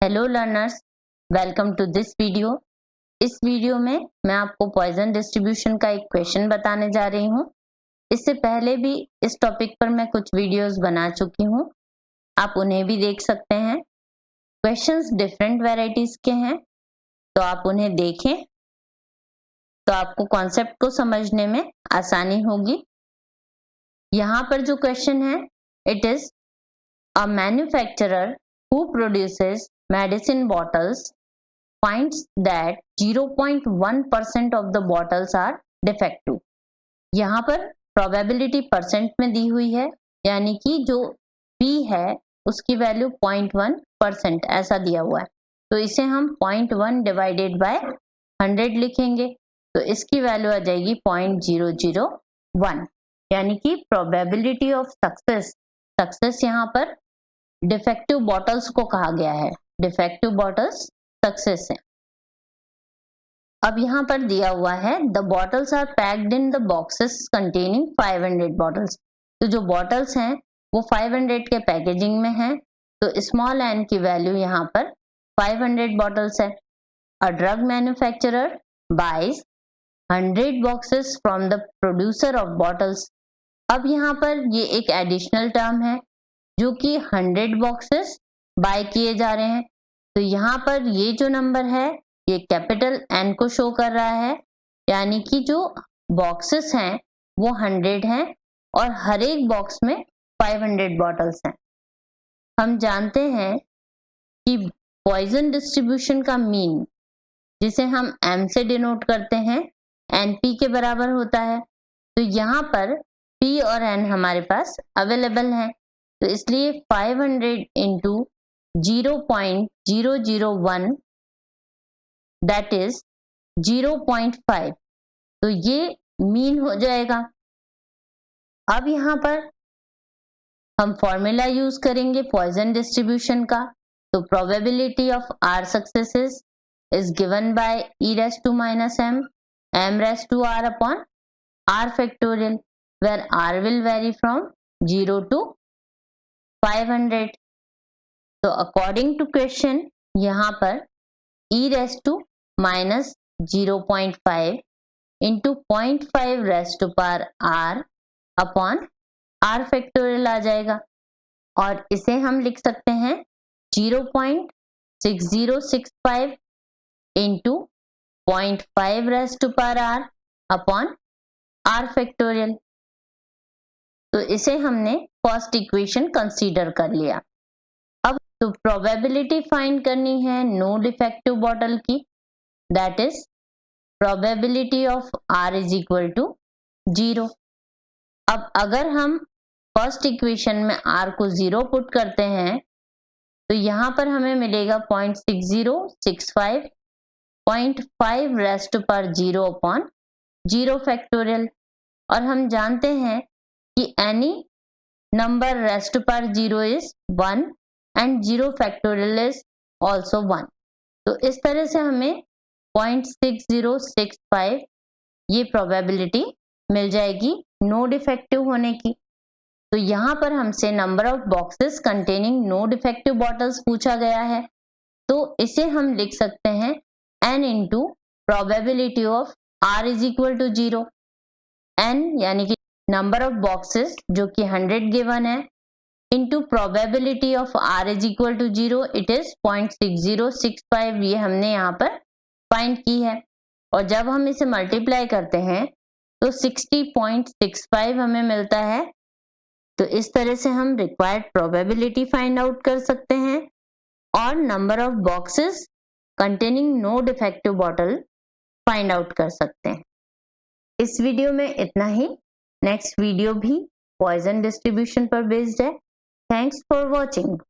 Hello learners, welcome to this video. इस video में मैं आपको पॉइजन डिस्ट्रीब्यूशन का एक क्वेश्चन बताने जा रही हूँ। इससे पहले भी इस टॉपिक पर मैं कुछ वीडियोस बना चुकी हूँ, आप उन्हें भी देख सकते हैं। क्वेश्चंस डिफरेंट वैरायटीज के हैं, तो आप उन्हें देखें तो आपको कॉन्सेप्ट को समझने में आसानी होगी। यहाँ पर जो क्वेश्चन है, it is a manufacturer who produces medicine bottles finds that 0.1% of the bottles are defective। यहाँ पर probability परसेंट में दी हुई है, यानी कि जो P है उसकी वैल्यू 0.1% ऐसा दिया हुआ है, तो इसे हम 0.1 डिवाइडेड बाय 100 लिखेंगे, तो इसकी वैल्यू आ जाएगी 0.001, यानी कि probability ऑफ सक्सेस यहाँ पर डिफेक्टिव बॉटल्स को कहा गया है। डिफेक्टिव बॉटल्स सक्सेस है। अब यहाँ पर दिया हुआ है the bottles are packed in the boxes containing 500 bottles. तो जो बॉटल्स हैं वो 500 के पैकेजिंग में हैं, तो स्मॉल एन की वैल्यू यहाँ पर 500 बॉटल्स है। A drug manufacturer buys 100 boxes from the producer of bottles. अब यहाँ पर ये एक एडिशनल टर्म है जो कि 100 बॉक्सेस बाय किए जा रहे हैं, तो यहाँ पर ये जो नंबर है ये कैपिटल N को शो कर रहा है, यानी कि जो बॉक्सेस हैं वो 100 हैं और हर एक बॉक्स में 500 बॉटल्स हैं। हम जानते हैं कि पॉइजन डिस्ट्रीब्यूशन का मीन, जिसे हम M से डिनोट करते हैं, NP के बराबर होता है। तो यहाँ पर P और N हमारे पास अवेलेबल हैं, तो इसलिए 500 इंटू 0.001 दैट इज 0.5, तो ये मीन हो जाएगा। अब यहाँ पर हम फॉर्मूला यूज करेंगे पॉइजन डिस्ट्रीब्यूशन का, तो probability of R successes is given by E raised to minus m, m raised to r upon r factorial, where r will vary from 0 to 500। तो अकॉर्डिंग टू क्वेश्चन यहाँ पर E raised to minus 0.5 into 0.5 raised to power r upon r factorial आ जाएगा, और इसे हम लिख सकते हैं 0.6065 into 0.5 raised to power r upon r factorial. तो इसे हमने फर्स्ट इक्वेशन कंसीडर कर लिया। अब तो प्रोबेबिलिटी फाइंड करनी है नो डिफेक्टिव बॉटल की, that is probability of R is equal to 0। अब अगर हम फर्स्ट इक्वेशन में R को 0 पुट करते हैं तो यहाँ पर हमें मिलेगा 0.6065 0.5 रेस्ट पर 0 अपॉन 0 फैक्टोरियल, और हम जानते हैं कि एनी नंबर रेस्ट पर 0 is 1 and 0 factorial is also 1। तो इस तरह से हमें 0.6065 ये प्रोबेबिलिटी मिल जाएगी नो डिफेक्टिव होने की। तो यहाँ पर हमसे number of boxes containing no defective bottles पूछा गया है, तो इसे हम लिख सकते हैं n into probability of R is equal to 0। n यानी कि नंबर ऑफ बॉक्सेस जो कि 100 गिवन है, into probability of R is equal to 0, it is 0.6065, ये हमने यहाँ पर फाइंड की है। और जब हम इसे मल्टीप्लाई करते हैं तो 60.65 हमें मिलता है। तो इस तरह से हम रिक्वायर्ड प्रोबेबिलिटी फाइंड आउट कर सकते हैं और number of boxes containing no defective bottle find out कर सकते हैं। इस वीडियो में इतना ही। नेक्स्ट वीडियो भी पॉइजन डिस्ट्रीब्यूशन पर बेस्ड है। Thanks for watching.